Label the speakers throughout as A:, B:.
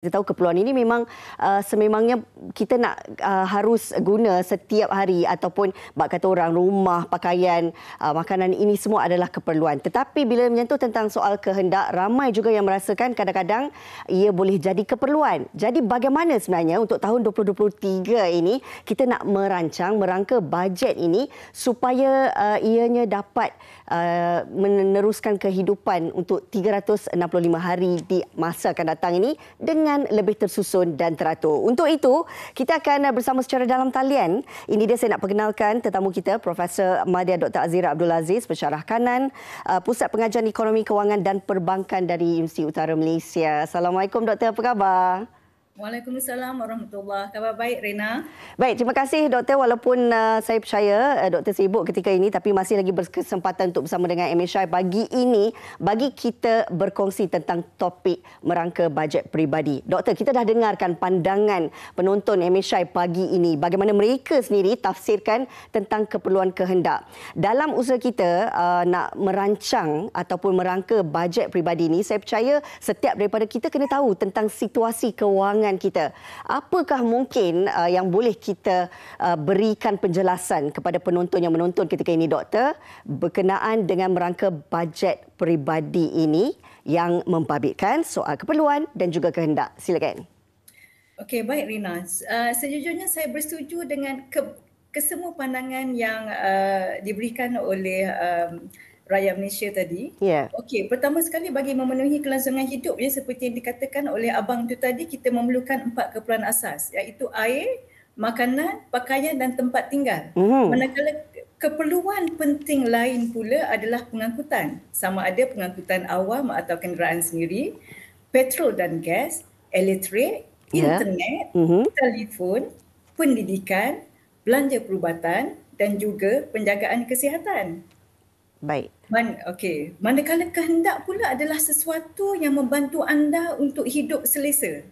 A: Kita tahu keperluan ini memang sememangnya kita nak harus guna setiap hari ataupun bak kata orang rumah, pakaian, makanan ini semua adalah keperluan. Tetapi bila menyentuh tentang soal kehendak, ramai juga yang merasakan kadang-kadang ia boleh jadi keperluan. Jadi bagaimana sebenarnya untuk tahun 2023 ini kita nak merangka bajet ini supaya ianya dapat meneruskan kehidupan untuk 365 hari di masa akan datang ini dengan lebih tersusun dan teratur. Untuk itu, kita akan bersama secara dalam talian. Ini dia saya nak perkenalkan tetamu kita, Profesor Madya Dr. Azira Abdul Aziz, Pensyarah Kanan, Pusat Pengajian Ekonomi Kewangan dan Perbankan dari Universiti Utara Malaysia. Assalamualaikum Doktor, apa khabar?
B: Waalaikumsalam warahmatullahi. Khabar baik, Rina?
A: Baik, terima kasih Doktor. Walaupun saya percaya Doktor sibuk ketika ini tapi masih lagi berkesempatan untuk bersama dengan MHI pagi ini bagi kita berkongsi tentang topik merangka bajet peribadi. Doktor, kita dah dengarkan pandangan penonton MHI pagi ini bagaimana mereka sendiri tafsirkan tentang keperluan kehendak. Dalam usaha kita nak merancang ataupun merangka bajet peribadi ini, saya percaya setiap daripada kita kena tahu tentang situasi kewangan kita. Apakah mungkin yang boleh kita berikan penjelasan kepada penonton yang menonton ketika ini, Doktor, berkenaan dengan merangka bajet peribadi ini yang membabitkan soal keperluan dan juga kehendak. Silakan.
B: Okey, baik Rina. Sejujurnya saya bersetuju dengan kesemua pandangan yang diberikan oleh rakyat Malaysia tadi.
A: Yeah.
B: Okey, pertama sekali bagi memenuhi kelangsungan hidup ya, seperti yang dikatakan oleh abang itu tadi, kita memerlukan 4 keperluan asas, iaitu air, makanan, pakaian dan tempat tinggal. Manakala keperluan penting lain pula adalah pengangkutan, sama ada pengangkutan awam atau kenderaan sendiri, petrol dan gas, elektrik, internet, telefon, pendidikan, belanja perubatan dan juga penjagaan kesihatan.
A: Baik.
B: Okey. Manakala kehendak pula adalah sesuatu yang membantu anda untuk hidup selesa.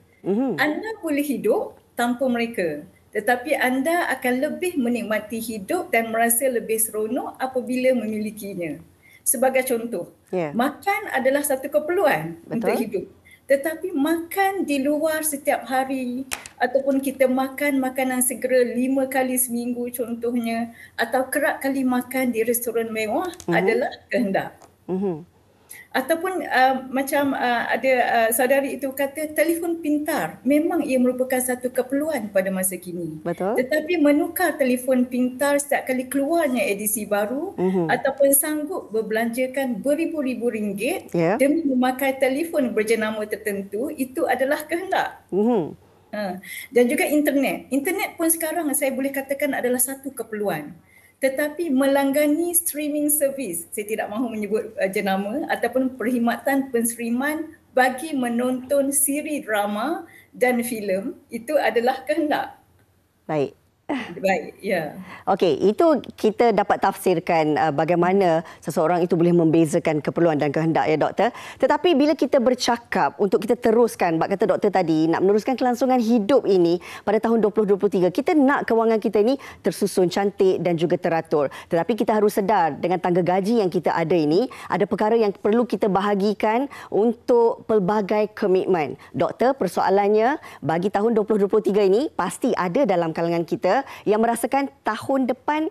B: Anda boleh hidup tanpa mereka, tetapi anda akan lebih menikmati hidup dan merasa lebih seronok apabila memilikinya. Sebagai contoh, makan adalah satu keperluan untuk hidup. Tetapi makan di luar setiap hari ataupun kita makan makanan segera 5 kali seminggu contohnya, atau kerap kali makan di restoran mewah adalah kehendak. Ataupun macam ada saudari itu kata telefon pintar, memang ia merupakan satu keperluan pada masa kini.
A: Betul.
B: Tetapi menukar telefon pintar setiap kali keluarnya edisi baru ataupun sanggup berbelanjakan beribu-ribu ringgit demi memakai telefon berjenama tertentu, itu adalah kehendak. Dan juga internet. Internet pun sekarang saya boleh katakan adalah satu keperluan. Tetapi melanggani streaming service, saya tidak mahu menyebut jenama, ataupun perkhidmatan penstreaman bagi menonton siri drama dan filem, itu adalah kehendak.
A: Baik.
B: Baik, ya.
A: Okey, itu kita dapat tafsirkan bagaimana seseorang itu boleh membezakan keperluan dan kehendak, ya Doktor. Tetapi bila kita bercakap untuk kita teruskan, bak kata Doktor tadi, nak meneruskan kelangsungan hidup ini pada tahun 2023, kita nak kewangan kita ini tersusun cantik dan juga teratur. Tetapi kita harus sedar dengan tangga gaji yang kita ada ini, ada perkara yang perlu kita bahagikan untuk pelbagai komitmen. Doktor, persoalannya bagi tahun 2023 ini pasti ada dalam kalangan kita yang merasakan tahun depan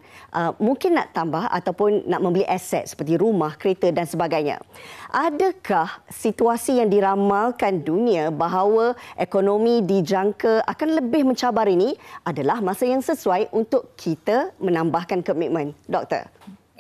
A: mungkin nak tambah ataupun nak membeli aset seperti rumah, kereta dan sebagainya. Adakah situasi yang diramalkan dunia bahawa ekonomi dijangka akan lebih mencabar ini adalah masa yang sesuai untuk kita menambahkan komitmen? Doktor.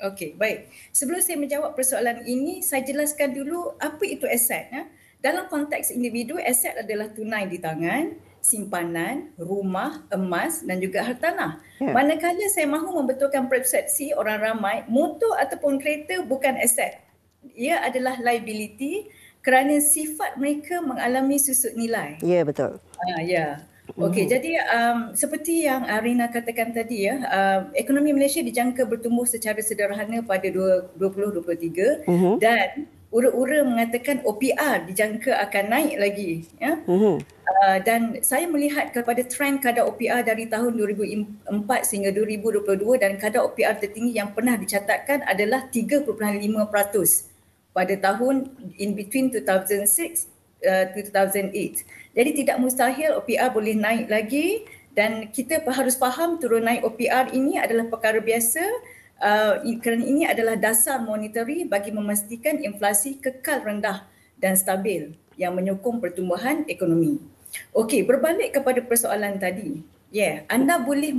B: Okey, baik. Sebelum saya menjawab persoalan ini, saya jelaskan dulu apa itu aset. Dalam konteks individu, aset adalah tunai di tangan, simpanan, rumah, emas dan juga hartanah. Manakala saya mahu membetulkan persepsi orang ramai, motor ataupun kereta bukan aset. Ia adalah liability kerana sifat mereka mengalami susut nilai.
A: Ya, betul.
B: Okey, jadi seperti yang Rina katakan tadi ya, ekonomi Malaysia dijangka bertumbuh secara sederhana pada 2023 dan ura-ura mengatakan OPR dijangka akan naik lagi ya. Dan saya melihat kepada trend kadar OPR dari tahun 2004 sehingga 2022 dan kadar OPR tertinggi yang pernah dicatatkan adalah 3.5% pada tahun in between 2006 2008. Jadi tidak mustahil OPR boleh naik lagi, dan kita harus faham turun naik OPR ini adalah perkara biasa kerana ini adalah dasar monetary bagi memastikan inflasi kekal rendah dan stabil yang menyokong pertumbuhan ekonomi. Okey, berbalik kepada persoalan tadi. Anda boleh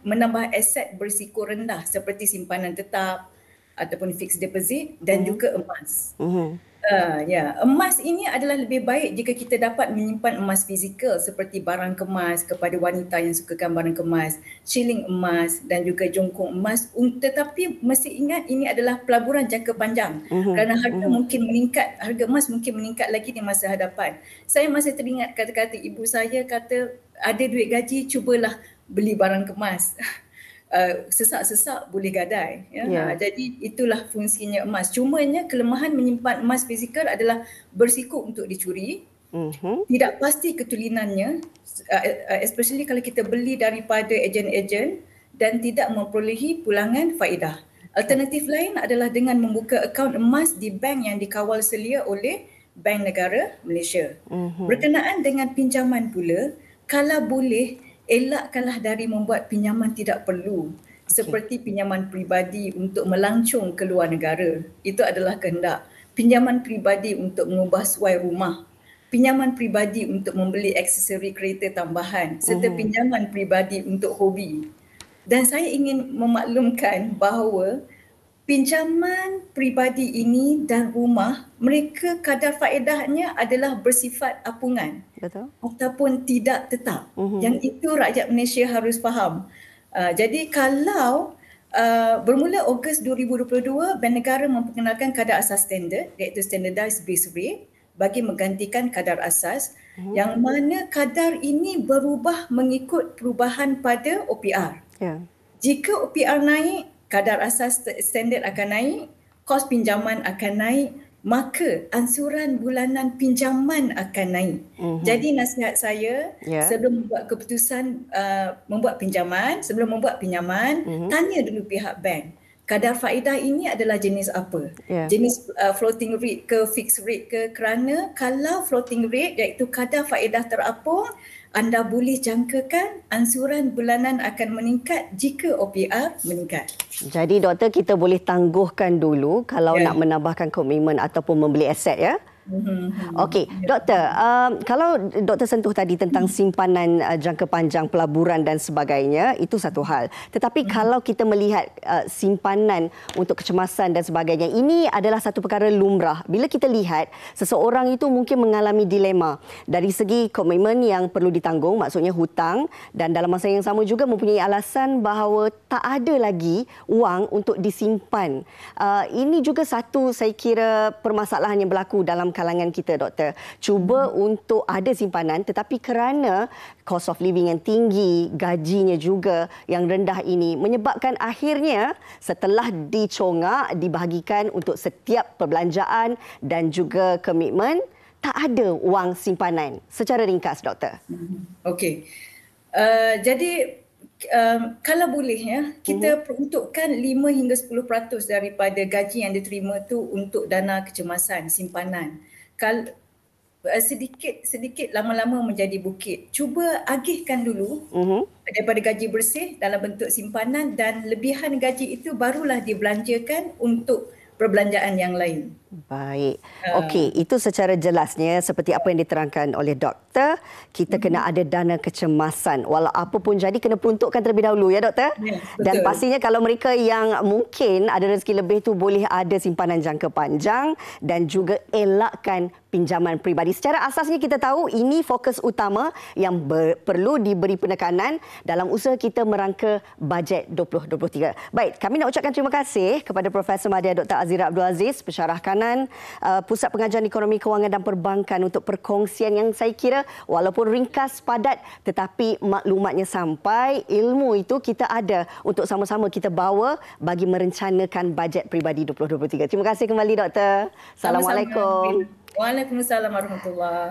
B: menambah aset berisiko rendah seperti simpanan tetap ataupun fixed deposit dan juga emas. Emas ini adalah lebih baik jika kita dapat menyimpan emas fizikal seperti barang kemas kepada wanita yang sukakan barang kemas, shilling emas dan juga jongkong emas. Tetapi mesti ingat ini adalah pelaburan jangka panjang kerana harga emas mungkin meningkat lagi di masa hadapan. Saya masih teringat kata-kata ibu saya, kata ada duit gaji cubalah beli barang kemas. Sesak-sesak boleh gadai. Jadi itulah fungsinya emas. Cumanya kelemahan menyimpan emas fizikal adalah berisiko untuk dicuri, tidak pasti ketulinannya, especially kalau kita beli daripada ejen-ejen dan tidak memperolehi pulangan faedah. Alternatif lain adalah dengan membuka akaun emas di bank yang dikawal selia oleh Bank Negara Malaysia. Berkenaan dengan pinjaman pula, kalau boleh, elakkanlah dari membuat pinjaman tidak perlu, seperti pinjaman peribadi untuk melancong ke luar negara. Itu adalah kehendak. Pinjaman peribadi untuk mengubah suai rumah, pinjaman peribadi untuk membeli aksesori kereta tambahan, serta pinjaman peribadi untuk hobi. Dan saya ingin memaklumkan bahawa pinjaman peribadi ini dan rumah, mereka kadar faedahnya adalah bersifat apungan.
A: Betul.
B: Ataupun tidak tetap. Yang itu rakyat Malaysia harus faham. Jadi kalau bermula Ogos 2022, Bank Negara memperkenalkan kadar asas standard, iaitu Standardized Base Rate, bagi menggantikan kadar asas, yang mana kadar ini berubah mengikut perubahan pada OPR. Jika OPR naik, kadar asas standard akan naik, kos pinjaman akan naik, maka ansuran bulanan pinjaman akan naik. Jadi nasihat saya, sebelum membuat keputusan membuat pinjaman, tanya dulu pihak bank. Kadar faedah ini adalah jenis apa? Jenis floating rate ke fixed rate ke? Kerana kalau floating rate, iaitu kadar faedah terapung, anda boleh jangkakan ansuran bulanan akan meningkat jika OPR meningkat.
A: Jadi doktor, kita boleh tangguhkan dulu kalau nak menambahkan komitmen ataupun membeli aset, ya? Okey, doktor, kalau doktor sentuh tadi tentang simpanan jangka panjang, pelaburan dan sebagainya, itu satu hal. Tetapi kalau kita melihat simpanan untuk kecemasan dan sebagainya, ini adalah satu perkara lumrah. Bila kita lihat seseorang itu mungkin mengalami dilema dari segi komitmen yang perlu ditanggung, maksudnya hutang, dan dalam masa yang sama juga mempunyai alasan bahawa tak ada lagi wang untuk disimpan. Ini juga satu, saya kira, permasalahan yang berlaku dalam kalangan kita, doktor. Cuba untuk ada simpanan, tetapi kerana cost of living yang tinggi, gajinya juga yang rendah ini, menyebabkan akhirnya setelah dicongak, dibahagikan untuk setiap perbelanjaan dan juga komitmen, tak ada wang simpanan. Secara ringkas, doktor.
B: Okey. Jadi kalau boleh, kita peruntukkan 5 hingga 10% daripada gaji yang diterima tu untuk dana kecemasan, simpanan. Kalau sedikit lama-lama menjadi bukit. Cuba agihkan dulu daripada gaji bersih dalam bentuk simpanan, dan lebihan gaji itu barulah dibelanjakan untuk perbelanjaan yang lain.
A: Baik. Okey, itu secara jelasnya seperti apa yang diterangkan oleh doktor, kita kena ada dana kecemasan. Walau apa pun jadi, kena peruntukkan terlebih dahulu, ya doktor?
B: Ya,
A: dan pastinya kalau mereka yang mungkin ada rezeki lebih tu boleh ada simpanan jangka panjang dan juga elakkan pinjaman peribadi. Secara asasnya kita tahu ini fokus utama yang perlu diberi penekanan dalam usaha kita merangka bajet 2023. Baik, kami nak ucapkan terima kasih kepada Profesor Madya Dr. Azira Abdul Aziz, Pensyarah Kanan Pusat Pengajian Ekonomi Kewangan dan Perbankan, untuk perkongsian yang saya kira walaupun ringkas, padat, tetapi maklumatnya sampai, ilmu itu kita ada untuk sama-sama kita bawa bagi merencanakan bajet peribadi 2023. Terima kasih kembali, doktor. Assalamualaikum.
B: Waalaikumsalam warahmatullahi.